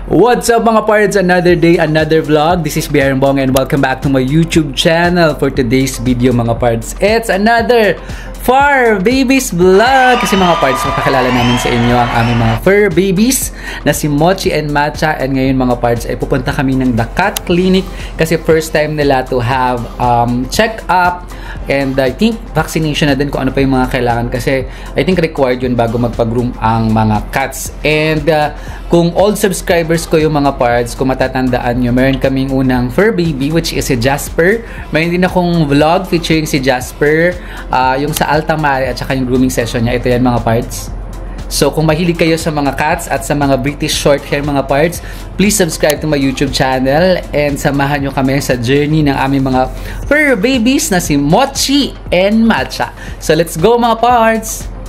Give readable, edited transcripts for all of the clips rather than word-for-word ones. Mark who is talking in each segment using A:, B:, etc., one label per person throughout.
A: What's up mga pards? Another day, another vlog. This is Biaran Bong and welcome back to my YouTube channel for today's video mga pards. It's another fur babies vlog. Kasi mga pards, mapakilala namin sa inyo ang aming mga fur babies na si Mochi and Matcha. And ngayon mga pards ay pupunta kami ng The Cat Clinic kasi first time nila to have check-up and I think vaccination na din kung ano pa yung mga kailangan kasi I think required yun bago magpag-groom ang mga cats. And kung old subscribers ko yung mga parts, kung matatandaan nyo, meron kaming unang fur baby which is si Jasper. Meron din akong vlog featuring si Jasper, yung sa Altamare at saka yung grooming session niya. Ito yan mga parts. So kung mahilig kayo sa mga cats at sa mga British short hair mga parts, please subscribe to my YouTube channel and samahan nyo kami sa journey ng aming mga fur babies na si Mochi and Matcha. So let's go mga parts!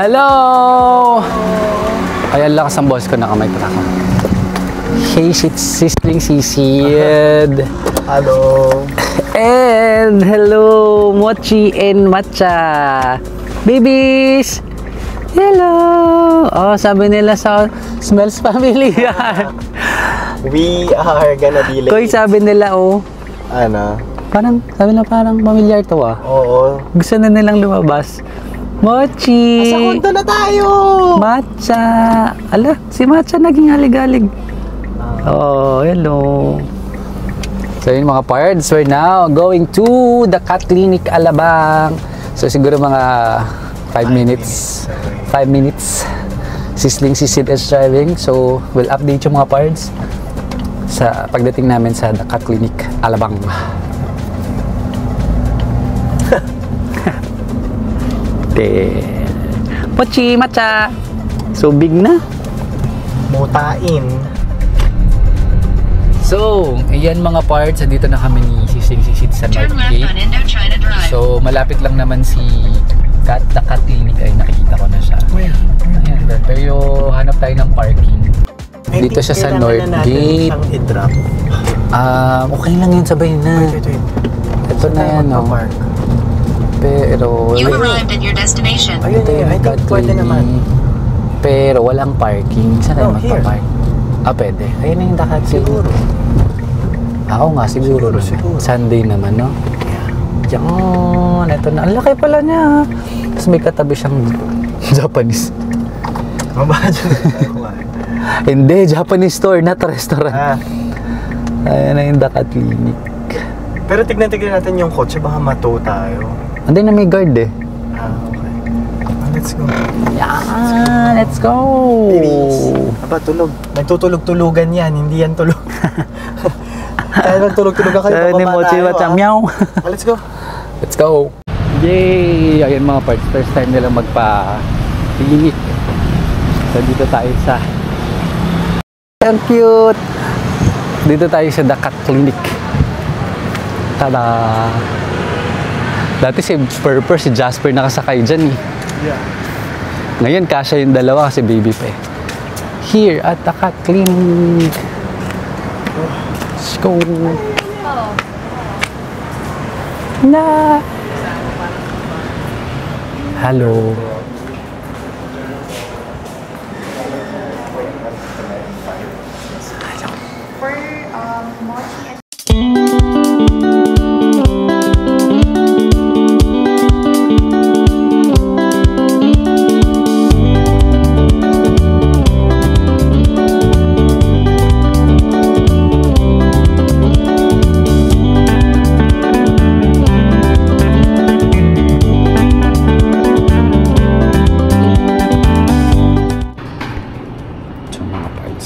A: Hello! Ay, ang lakas ang boss ko, nakamay pa ako. Hey, sisling sisid.
B: Hello.
A: And hello, Mochi and Matcha. Babies! Hello! Oh, sabi nila sa smells familiar.
B: We are gonna be late.
A: Koy, sabi nila, oh.
B: Ano?
A: Parang, sabi nila parang familiar to ah.
B: Oo.
A: Gusto na nilang lumabas. Mochi!
B: Sa kunto na tayo!
A: Matcha! Ala, si Matcha naging halig-halig. Oh, hello. So yun mga pards, we're now going to the Cat Clinic Alabang. So siguro mga 5 minutes. 5 minutes. Sisling sisid is driving. So we'll update yung mga pards sa pagdating namin sa the Cat Clinic Alabang. Mochi, Matcha. So big na.
B: Mutain.
A: So, ayan mga parts, dito na kami ni Sisling Sisid sa North Gate. So, malapit lang naman si The Cat Clinic ay nakikita ko na siya. Ayan, pero hanap tayo ng parking. Dito siya sa North Gate. Okay lang yun, sabay na. Ito na yan, no? Pero...
C: You arrived at your destination.
B: Ayun, I think pwede naman.
A: Pero walang parking. Saan tayo magpa-park? Pwede. Ayun na yung The Cat Clinic. Oo nga, siguro naman. Sunday naman, no? Yan, ito na. Ang laki pala niya. Tapos may katabi siyang Japanese. Hindi, Japanese store, not restaurant. Ayan na yung The Cat Clinic.
B: Pero tignan natin yung kotse, baka mato tayo.
A: Hindi na may guard eh.
B: Okay. Let's go.
A: Yan, let's go!
B: Babies. Tulog. Nagtutulog-tulugan yan, hindi yan tulog. Kaya nagtulog-tulugan kayo,
A: ni Mochi Matcha, meow.
B: Let's go.
A: Let's go! Yay! Ayun mga parts, first time nilang magpa-clinic. So dito tayo sa... Ang cute! Dito tayo sa The Cat Clinic. Tada! Dati si Purper, si Jasper nakasakay dyan eh.
B: Yeah.
A: Ngayon kasya yung dalawa kasi baby pa eh. Here at The Cat Clinic. Let's go! Na! Hello!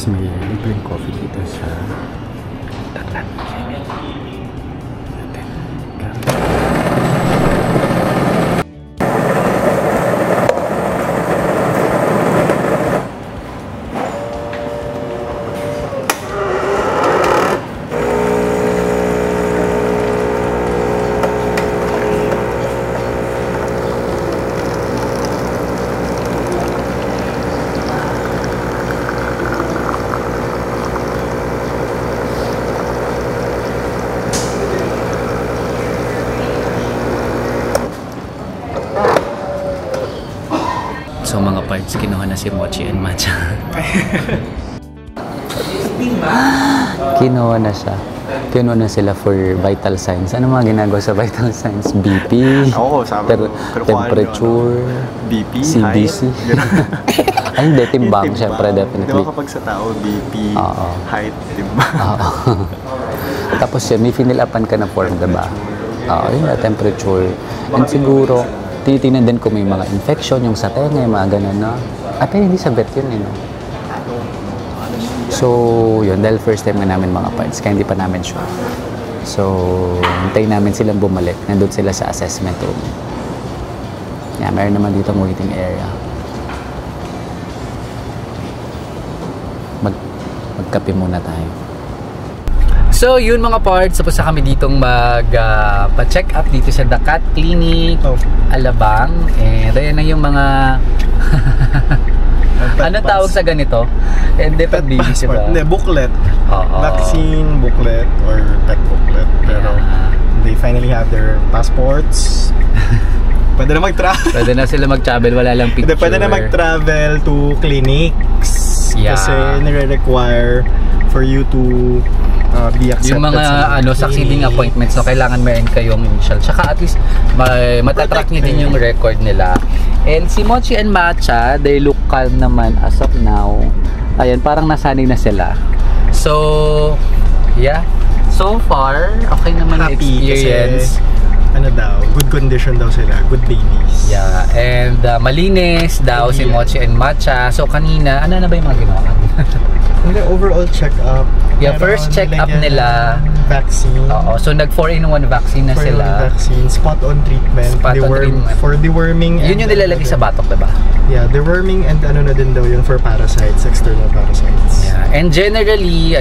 A: May libreng coffee dito sa Tatlan. So mga parts, kinuha na si Mochi and Matcha. Kinuha na siya. Kinuha na sila for vital signs. Ano mga ginagawa sa vital signs? BP, temperature,
B: BP,
A: CBC. Ay, hindi, timbang. Siyempre, definitely.
B: Diba kapag sa tao, BP, height, timbang.
A: Tapos yun, may finilapan ka na form, diba? Yun na, temperature. And siguro, tinitingnan din kung may mga infection, yung sa tenga, yung mga ganun, no? Pero hindi sa vet yun, no? So, yun, dahil first time nga namin mga parts, kaya hindi pa namin sure. So, hintayin namin silang bumalik. Nandun sila sa assessment room. Yeah, meron naman dito waiting area. Magkape muna tayo. So, yun mga parts, tapos na kami ditong pa-check up dito sa The Cat Clinic, Alabang. And ayan na yung mga... ano tawag sa ganito? Hindi pa baby, diba?
B: Hindi, booklet. Vaccine booklet or tech booklet. Pero they finally have their passports. Pwede na mag-travel.
A: Pwede na sila mag-travel, wala lang picture.
B: Pwede na mag-travel to clinics.
A: Yeah.
B: Kasi nire-require for you to be accepted.
A: Yung mga succeeding appointments, so kailangan meron kayong initial. Tsaka at least matatrack niyo din yung record nila. And si Mochi and Matcha, they look calm naman as of now. Ayan, parang nasanay na sila. So, yeah. So far, okay naman yung experience.
B: Kasi, good condition daw sila. Good babies.
A: Yeah, and malinis daw si Mochi and Matcha. So kanina, ano na ba yung mga ginawa?
B: Hindi, overall check-up.
A: Yeah, first check-up nila.
B: Vaccine.
A: So nag 4-in-1 vaccine na sila.
B: Vaccine, spot-on treatment. For deworming.
A: Yun yung nilalagay sa batok, diba?
B: Yeah, deworming and ano na din daw yun for parasites, external parasites.
A: Yeah, and generally,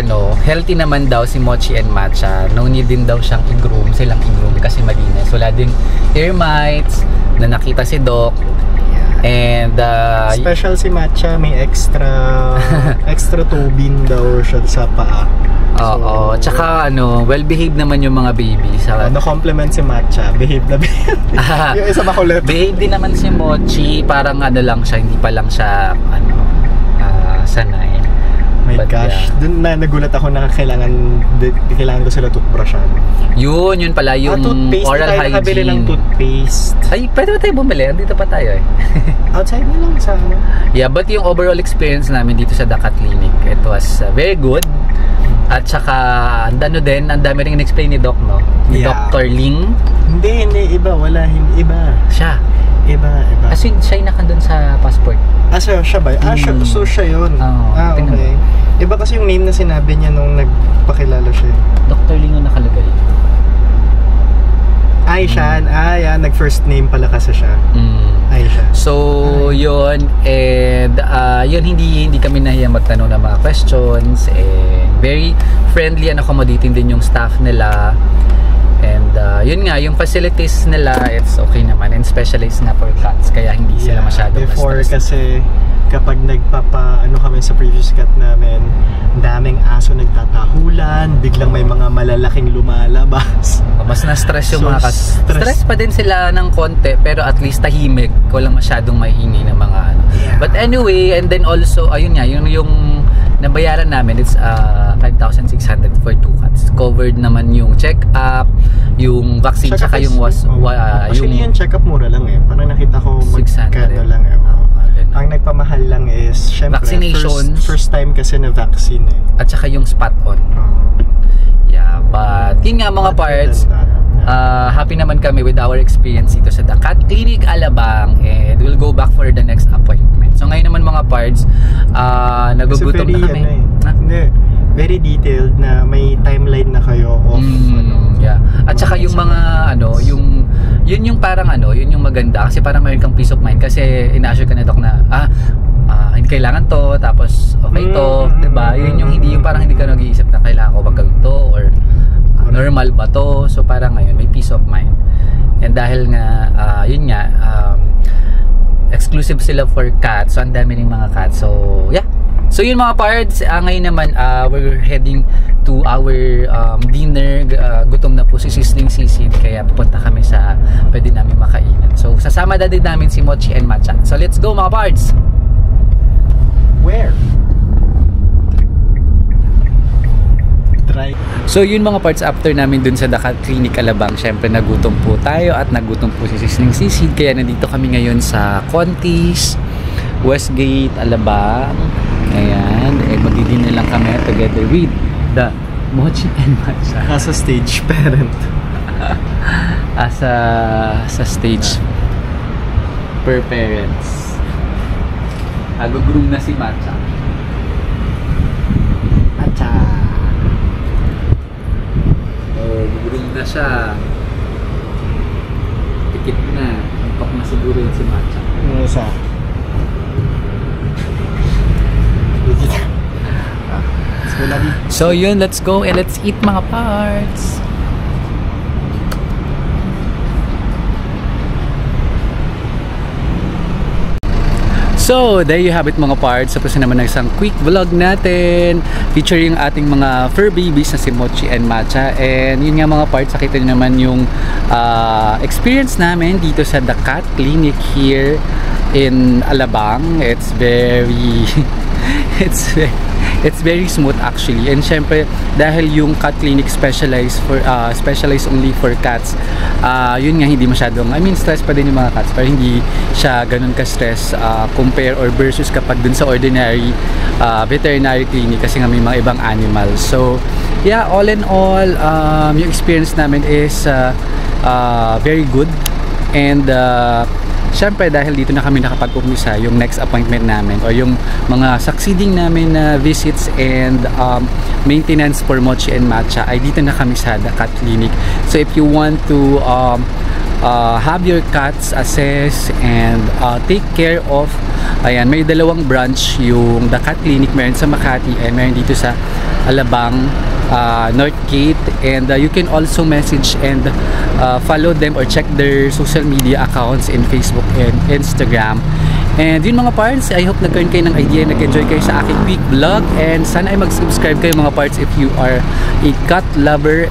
A: healthy naman daw si Mochi and Matcha. No need din daw siyang i-groom, silang i-groom kasi malinis. Wala ding ear mites na nakita si Doc. And
B: special si Matcha, may extra tubing daw siya sa paa.
A: Oo, tsaka well-behaved naman yung mga baby.
B: Na-compliment si Matcha, behave na behave. Yung isa makulit.
A: Behave din naman si Mochi, parang lang siya, hindi pa lang siya sanay.
B: My gosh, dun na nagulat ako na kailangan ko sila toothbrushan.
A: Yun pala yung oral hygiene.
B: Nakabili ng toothpaste.
A: Ay, pwede ba tayo bumili? Dito pa tayo eh.
B: Outside na lang sa
A: Yeah, but yung overall experience namin dito sa The Cat Clinic, it was very good. At saka, ang dami rin in-explain ni Doc, no? Ni Dr. Ling.
B: Hindi, iba. Hindi, iba.
A: Siya.
B: Iba.
A: As in, siya yung nakandun sa passport.
B: Siya ba? So siya yun. Okay. Iba kasi yung name na sinabi niya nung nagpakilala siya.
A: Dr. Ling yung nakalagay.
B: Aishan. Yeah, nag-first name pala kasi siya. Aisha.
A: So, yun. And, yun, hindi kami nahiya magtanong ng mga questions. And, very friendly and accommodating din yung staff nila. And, yun nga, yung facilities nila, it's okay naman. And specialized na for cats. Kaya hindi sila masyadong
B: before
A: na-stress.
B: Kasi, kapag kami sa previous cat namin, daming aso nagtatahulan, biglang may mga malalaking lumalabas.
A: Mas na-stress yung mga cats. Stress pa din sila ng konti, pero at least tahimik. Walang masyadong maiingay ng mga But anyway, and then also, ayun nga, yung nabayaran namin, it's 5,600 for 2 cats. Covered naman yung check-up, yung vaccine, tsaka yung
B: actually, yung check-up mura lang eh. Parang nakita ko 600 lang eh. Ang nagpamahal lang is, syempre,
A: vaccinations.
B: First time kasi na vaccine eh.
A: At saka yung spot on. Yeah, but yun nga mga parts, happy naman kami with our experience dito sa The Cat Clinic Alabang, and we'll go back for the next appointment. So ngayon naman mga parts, nagugutom na kami.
B: Hindi, very detailed na may timeline na kayo of
A: yeah. At saka yung mga yun yung parang yun yung maganda kasi parang mayroon kang peace of mind kasi ina-assure ka na Doc na hindi kailangan to, tapos okay to, diba? Yun yung parang hindi ka nag-iisip na kailangan ko bang gawin to or normal ba to. So parang ngayon may peace of mind. And dahil nga yun nga exclusive sila for cats, so ang dami ng mga cats. So yeah, So yun mga parts, ngayon naman we're heading to our dinner. Gutom na po si Sisling Sisid, kaya pupunta kami sa pwede namin makainan. So sasama na din namin si Mochi and Matcha. So let's go mga parts!
B: Where? Try.
A: So yun mga parts, after namin dun sa The Cat Clinic Alabang, syempre nagutom po tayo at nagutom po si Sisling Sisid, kaya nandito kami ngayon sa Contis, Westgate, Alabang. Ayan, magdi-dinner lang kami together with the Mochi and Matcha.
B: As a stage parent.
A: As a stage per parents. Nag-groom na si Matcha. Matcha. Oh, groom na siya. Tikit na. Tampak na siguro yun si Matcha.
B: Ano sa?
A: So yun, let's go and let's eat mga parts. So, there you have it mga parts. Tapos naman ng isang quick vlog natin featuring ating mga fur babies na si Mochi and Matcha. And yun nga mga parts, nakita nyo naman yung experience namin dito sa The Cat Clinic here in Alabang. It's very it's very smooth actually. And syempre dahil yung cat clinic specialized only for cats, yun nga hindi masyadong, stress pa din yung mga cats, pero hindi siya ganun ka-stress compare or versus kapag dun sa ordinary veterinary clinic, kasi nga may mga ibang animals. So yeah, all in all, yung experience namin is very good. And syempre dahil dito na kami nakapag-umpisa yung next appointment namin or yung mga succeeding namin na visits and maintenance for Mochi and Matcha ay dito na kami sa The Cat Clinic. So if you want to have your cats assessed and take care of, ayan, may dalawang branch yung The Cat Clinic, meron sa Makati and meron dito sa Alabang, Northgate. And you can also message and follow them or check their social media accounts in Facebook and Instagram. And yun mga parts, I hope nagkaroon kayo ng idea, nag-enjoy kayo sa aking quick vlog, and sana ay mag-subscribe kayo mga parts if you are a cat lover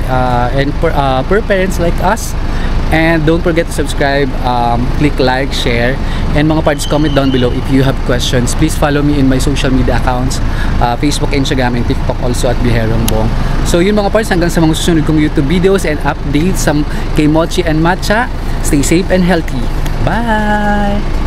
A: and per parents like us. And don't forget to subscribe, click like, share, and mga parts, comment down below if you have questions. Please follow me in my social media accounts, Facebook, Instagram, and TikTok also at Biherong Bong. So yun mga parts, hanggang sa mga susunod kong YouTube videos and updates kay Mochi and Matcha. Stay safe and healthy. Bye!